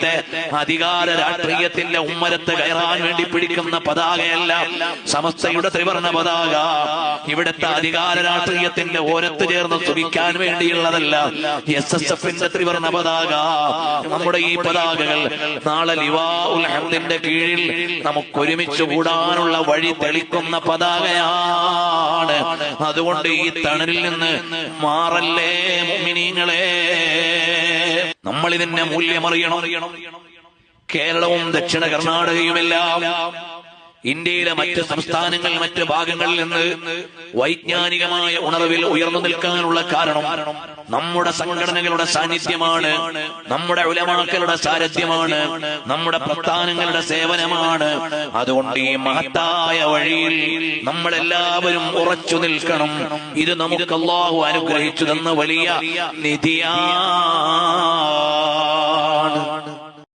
ഇവിടുത്തെ അധികാര രാഷ്ട്രീയത്തിന്റെ ഉമ്മരത്ത് കയറാൻ വേണ്ടി പിടിക്കുന്ന പതാകയല്ല സമസ്തയുടെ ത്രിവർണ്ണ പതാക. ഇവിടുത്തെ അധികാര രാഷ്ട്രീയത്തിന്റെ ഓരത്ത് ചേർന്ന് തുടിക്കാൻ വേണ്ടിയുള്ളതല്ല SSFന്റെ ത്രിവർണ്ണ പതാക. നമ്മുടെ ഈ പതാകകൾ നാളെ ലിവാഉൽ ഹംദിന്റെ കീഴിൽ നമുക്ക് ഒരുമിച്ച് കൂടാനുള്ള വഴി തെളിക്കുന്ന പതാകയാണ്. അതുകൊണ്ട് ഈ തണലിൽ നിന്ന് മാറല്ലേ മുഅ്മിനീങ്ങളെ. നമ്മൾ ഇതിന്റെ മൂല്യമറിയണം. കേരളവും ദക്ഷിണ കർണാടകയുമെല്ലാം ഇന്ത്യയിലെ മറ്റ് സംസ്ഥാനങ്ങൾ മറ്റ് ഭാഗങ്ങളിൽ നിന്ന് വൈജ്ഞാനികമായ ഉണർവിൽ ഉയർന്നു നിൽക്കാനുള്ള കാരണം നമ്മുടെ സംഘടനകളുടെ സാന്നിധ്യമാണ്, നമ്മുടെ ഉലമാക്കളുടെ സാരഥ്യമാണ്, നമ്മുടെ പ്രസ്ഥാനങ്ങളുടെ സേവനമാണ്. അതുകൊണ്ട് ഈ മഹത്തായ വഴിയിൽ നമ്മളെല്ലാവരും ഉറച്ചു നിൽക്കണം. ഇത് നമുക്ക് അല്ലാഹു അനുഗ്രഹിച്ചു തന്ന വലിയ നിധിയാണ്.